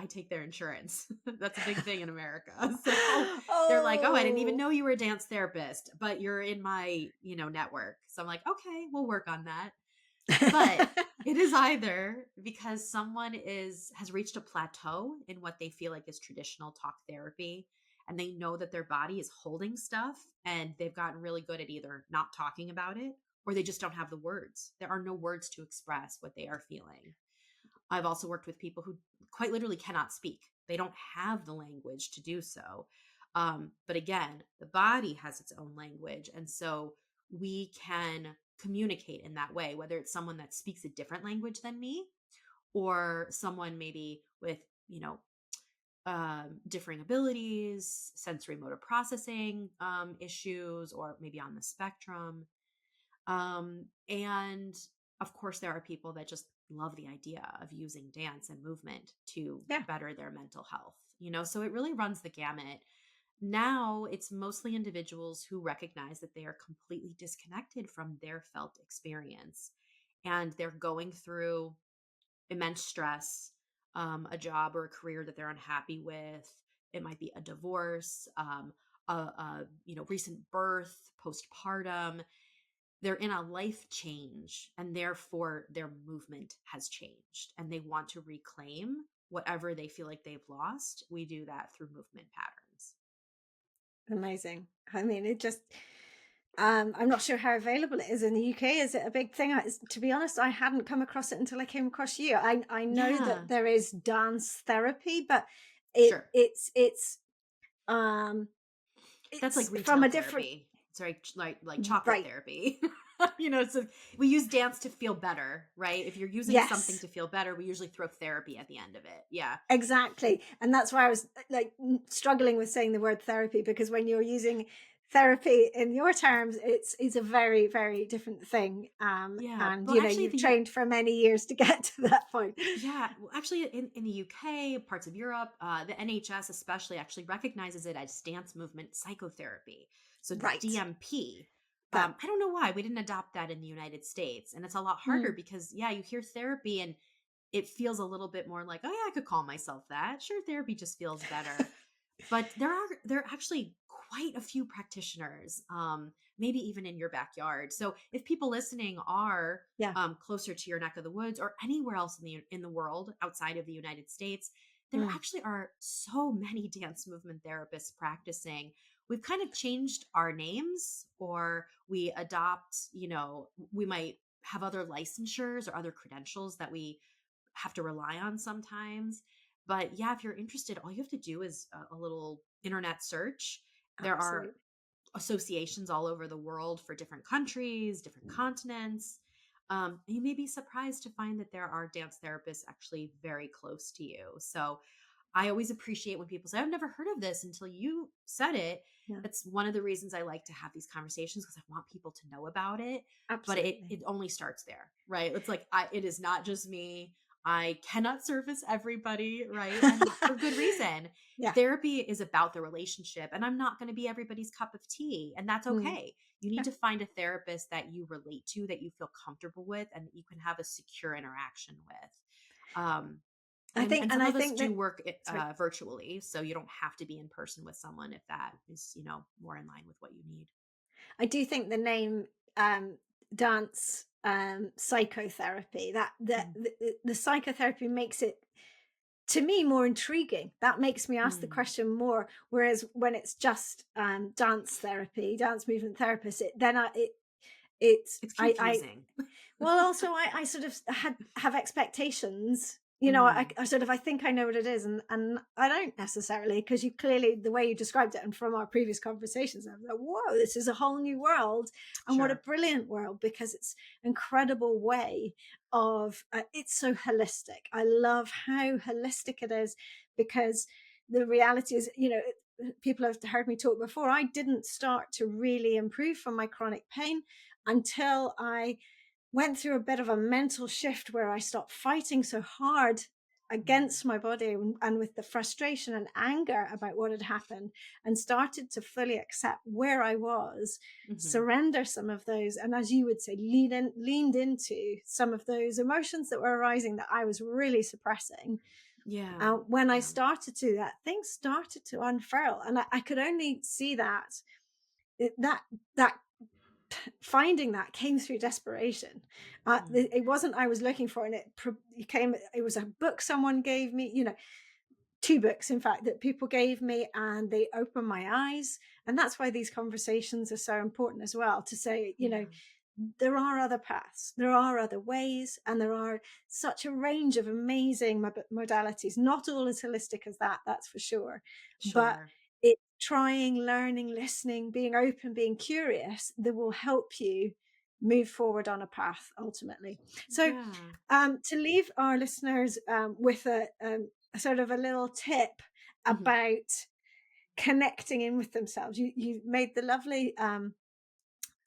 take their insurance. That's a big thing in America. So they're like, oh, I didn't even Oh. know you were a dance therapist, but you're in my network. So I'm like, okay, we'll work on that. But it is either because someone has reached a plateau in what they feel like is traditional talk therapy, and they know that their body is holding stuff, and they've gotten really good at either not talking about it or they just don't have the words. There are no words to express what they are feeling. I've also worked with people who quite literally cannot speak. They don't have the language to do so. But again, the body has its own language. And so we can communicate in that way, whether it's someone that speaks a different language than me or someone maybe with, differing abilities, sensory motor processing issues, or maybe on the spectrum. And of course, there are people that just love the idea of using dance and movement to Yeah. better their mental health, so it really runs the gamut. Now it's mostly individuals who recognize that they are completely disconnected from their felt experience and they're going through immense stress, a job or a career that they're unhappy with. It might be a divorce, recent birth, postpartum. They're in a life change and therefore their movement has changed and they want to reclaim whatever they feel like they've lost. We do that through movement patterns. Amazing. I mean, it just, I'm not sure how available it is in the UK. Is it a big thing? To be honest, I hadn't come across it until I came across you. I know Yeah, that there is dance therapy, but sure. um That's like it's from retail a different, therapy. It's like chocolate right. therapy. So we use dance to feel better, right? If you're using something Yes. to feel better, we usually throw therapy at the end of it. Yeah. Exactly. And that's why I was like struggling with saying the word therapy, because when you're using therapy in your terms, it's a very, very different thing. Yeah. And Well, actually, you've trained for many years to get to that point. yeah, well, actually, in the UK, parts of Europe, the NHS especially actually recognizes it as dance movement psychotherapy. So Right. DMP. That. I don't know why we didn't adopt that in the United States, and it's a lot harder Mm, because yeah, you hear therapy and it feels a little bit more like, oh yeah, I could call myself that. Sure, therapy just feels better. But there are actually quite a few practitioners, maybe even in your backyard. So if people listening are yeah. closer to your neck of the woods or anywhere else in the world outside of the United States, there Mm, actually are so many dance movement therapists practicing. We've kind of changed our names, or we adopt, we might have other licensures or other credentials that we have to rely on sometimes. But yeah, if you're interested, all you have to do is a little internet search. There are absolutely. associations all over the world for different countries, different continents. You may be surprised to find that there are dance therapists actually very close to you. So I always appreciate when people say, I've never heard of this until you said it. Yeah. That's one of the reasons I like to have these conversations because I want people to know about it. But it Absolutely. it only starts there, right? It's like it is not just me. I cannot service everybody, right? And for good reason. Yeah. Therapy is about the relationship, and I'm not going to be everybody's cup of tea, and that's Mm, okay. You need yeah. to find a therapist that you relate to, that you feel comfortable with, and that you can have a secure interaction with. And some I of us think do that, work sorry. virtually, so you don't have to be in person with someone if that is, more in line with what you need. I do think the name, dance, psychotherapy, Mhm. the psychotherapy makes it, to me, more intriguing. That makes me ask the Mm. question more. Whereas when it's just dance therapy, dance movement therapist, it's It's I confusing. well, also, I sort of have expectations. Mm. I think I know what it is, and I don't necessarily, because you clearly, the way you described it, and from our previous conversations, I was like, whoa, this is a whole new world, and what a Sure. brilliant world, because it's incredible way of, it's so holistic. I love how holistic it is, because the reality is, people have heard me talk before. I didn't start to really improve from my chronic pain until I went through a bit of a mental shift where I stopped fighting so hard Mm. against my body, and with the frustration and anger about what had happened, and started to fully accept where I was, Mhm. surrender some of those, and, as you would say, leaned into some of those emotions that were arising that I was really suppressing. Yeah. When I Yeah. started to do that, things started to unfurl, and I could only see that that that finding that came through desperation. Mm. It wasn't I was looking for, and it came. It was a book someone gave me. 2 books, in fact, that people gave me, and they opened my eyes. And that's why these conversations are so important as well, to say, Yeah. there are other paths, there are other ways, and there are such a range of amazing modalities. Not all as holistic as that, that's for sure. But Sure. it's trying, learning, listening, being open, being curious that will help you move forward on a path ultimately. So, Yeah. to leave our listeners with a sort of a little tip Mhm. about connecting in with themselves, you made the lovely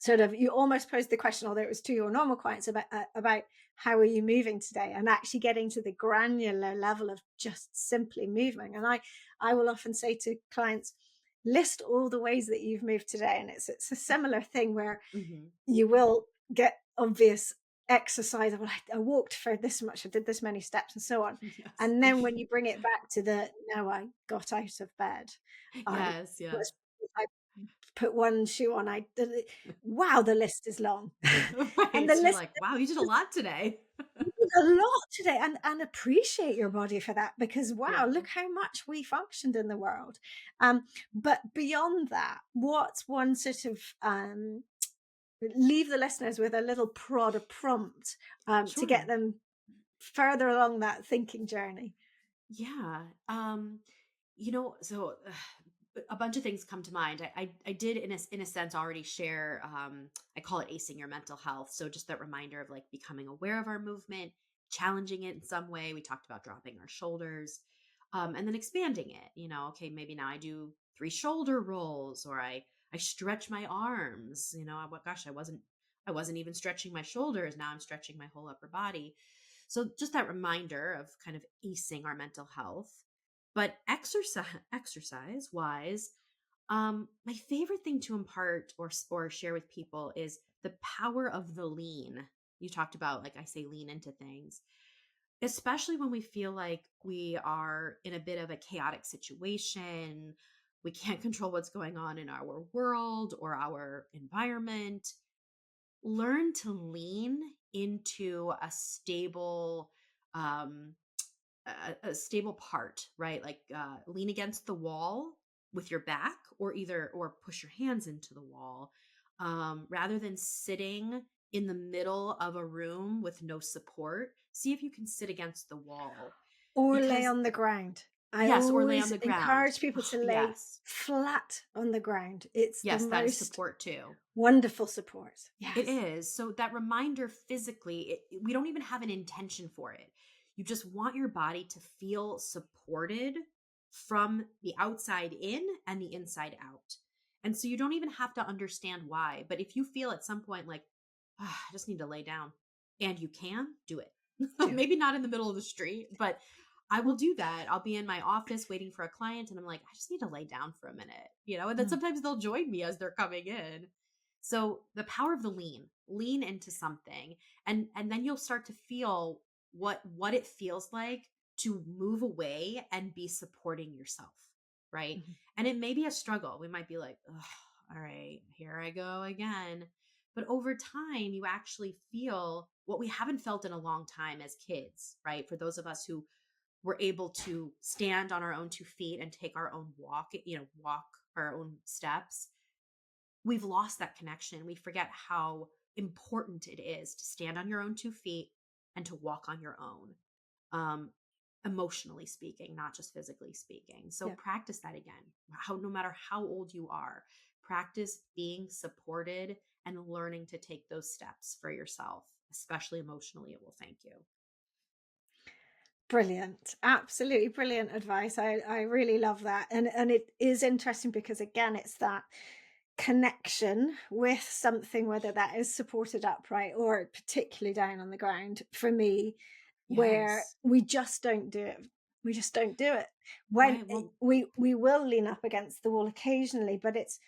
sort of, you almost posed the question, although it was to your normal clients, about how are you moving today, and actually getting to the granular level of just simply moving. And I will often say to clients, list all the ways that you've moved today, and it's a similar thing where Mhm. you will get obvious exercise of, like, I walked for this much, I did this many steps, and so on. Yes. And then when you bring it back to the, no, I got out of bed, I Yes, yeah. was, I put one shoe on, I did it. Wow, the list is long. And the Right, you're list like, "Wow, you did a lot today." is a lot today, and appreciate your body for that, because wow, Yeah. look how much we functioned in the world. But beyond that, what's one sort of leave the listeners with a little prod, a prompt, to get Sure. them further along that thinking journey? Yeah. So a bunch of things come to mind. I did in a sense already share. I call it acing your mental health. So just that reminder of like becoming aware of our movement, challenging it in some way. We talked about dropping our shoulders, and then expanding it. Okay, maybe now I do 3 shoulder rolls, or I stretch my arms. Gosh, I wasn't even stretching my shoulders. Now I'm stretching my whole upper body. So just that reminder of kind of acing our mental health. But exercise wise, my favorite thing to impart or share with people is the power of the lean. You talked about, like I say, lean into things, especially when we feel like we are in a bit of a chaotic situation. We can't control what's going on in our world or our environment. Learn to lean into um, a stable part, right? Like lean against the wall with your back, or push your hands into the wall, rather than sitting in the middle of a room with no support. See if you can sit against the wall, Or lay because on the ground. I yes, or lay on always the ground. encourage people to lay Yes, flat on the ground. It's the yes, that is most support too. wonderful support. It Yes. is. So that reminder physically, we don't even have an intention for it. You just want your body to feel supported from the outside in and the inside out. And so you don't even have to understand why. But if you feel at some point like, I just need to lay down, and you can do it. Do it. Maybe not in the middle of the street, but I will do that. I'll be in my office waiting for a client, and I'm like, I just need to lay down for a minute, and then Mm. sometimes they'll join me as they're coming in. So the power of the lean into something, and then you'll start to feel what it feels like to move away and be supporting yourself, right? Mhm. And it may be a struggle. We might be like, "Ugh, all right, here I go again." But over time, you actually feel what we haven't felt in a long time as kids, right? For those of us who were able to stand on our own 2 feet and take our own walk our own steps, we've lost that connection. We forget how important it is to stand on your own 2 feet and to walk on your own, um, emotionally speaking, not just physically speaking. So Yeah. practice that again. No matter how old you are, practice being supported and learning to take those steps for yourself, especially emotionally. It will thank you. Brilliant. Absolutely brilliant advice. I really love that. And it is interesting because, again, it's that connection with something, whether that is supported upright or particularly down on the ground, for me, where Yes. we just don't do it. We just don't do it. When Right. Well, we will lean up against the wall occasionally, but it's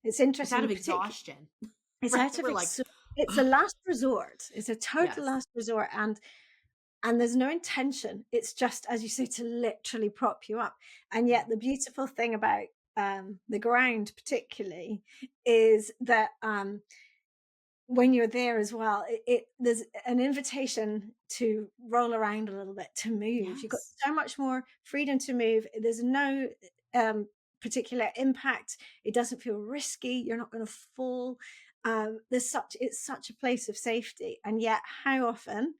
it's out interesting, of particularly exhaustion, it's right? out of We're like, it's a last resort. It's a total yes. last resort. And there's no intention. It's just, as you say, to literally prop you up. And Yeah. yet the beautiful thing about the ground particularly is that when you're there as well, there's an invitation to roll around a little bit, to move. You've got Yes. so much more freedom to move. There's no particular impact. It doesn't feel risky. You're not going to fall. It's such a place of safety. And yet, how often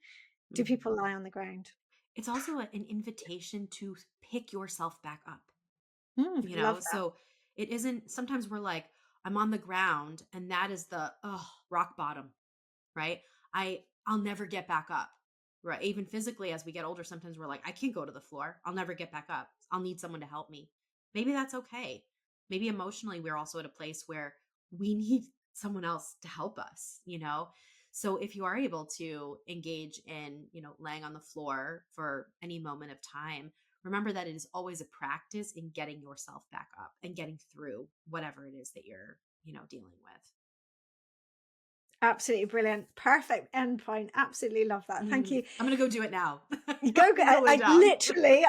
do Mhm. people lie on the ground? It's also an invitation to pick yourself back up, Love that. so it isn't, sometimes we're like, I'm on the ground and that is the rock bottom, right? I'll never get back up. Right. Even physically, as we get older, sometimes we're like, I can't go to the floor. I'll never get back up. I'll need someone to help me. Maybe that's okay. Maybe emotionally, we're also at a place where we need someone else to help us. So if you are able to engage in, laying on the floor for any moment of time, remember that it is always a practice in getting yourself back up and getting through whatever it is that you're, dealing with. Absolutely brilliant. Perfect endpoint. Absolutely love that. Thank you. I'm gonna go do it now. You I'm gonna go lay down.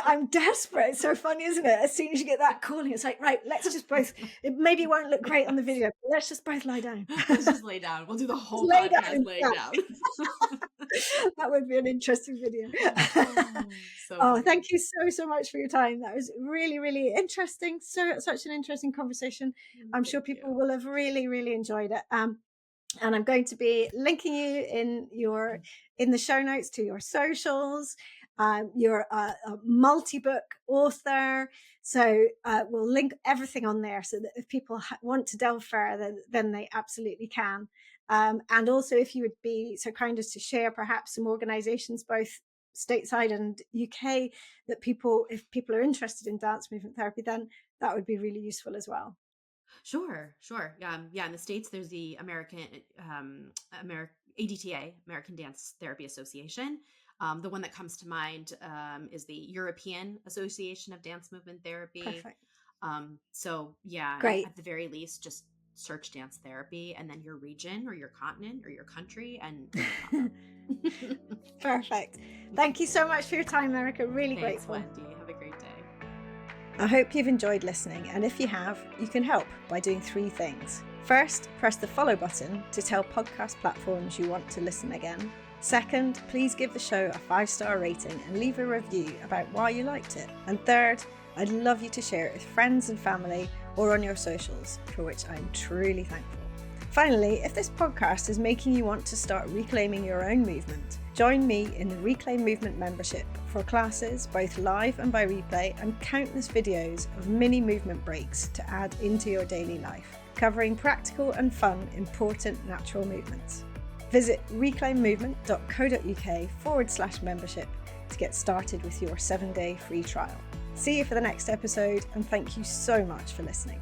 I'm desperate. It's so funny, isn't it? As soon as you get that calling, it's like, right, let's just both, it maybe won't look great on the video, but let's just both lie down. Let's just lay down. We'll do the Just whole lay down podcast and laying down. that would be an interesting video. So Oh, funny. thank you so much for your time. That was really, really interesting. Such an interesting conversation. I'm sure Thank people you. will have really, really enjoyed it. And I'm going to be linking you in the show notes to your socials. You're a multi-book author, so we'll link everything on there so that if people want to delve further, then they absolutely can. And also, if you would be so kind as to share perhaps some organizations, both stateside and UK, that if people are interested in dance movement therapy, then that would be really useful as well. Sure. Yeah. In the States, there's the ADTA, American Dance Therapy Association. The one that comes to mind is the European Association of Dance Movement Therapy. Perfect. So yeah, Great. at the very least, just search dance therapy and then your region or your continent or your country, and it'll pop up. Perfect. Thank you so much for your time, Erica. Really Thanks, grateful. Wendy. Have a great day. I hope you've enjoyed listening, and if you have, you can help by doing 3 things. First, press the follow button to tell podcast platforms you want to listen again. Second, please give the show a 5-star rating and leave a review about why you liked it. And third, I'd love you to share it with friends and family or on your socials, for which I'm truly thankful. Finally, if this podcast is making you want to start reclaiming your own movement, join me in the Reclaim Movement membership for classes, both live and by replay, and countless videos of mini movement breaks to add into your daily life, covering practical and fun, important natural movements. Visit reclaimmovement.co.uk/membership to get started with your 7-day free trial. See you for the next episode, and thank you so much for listening.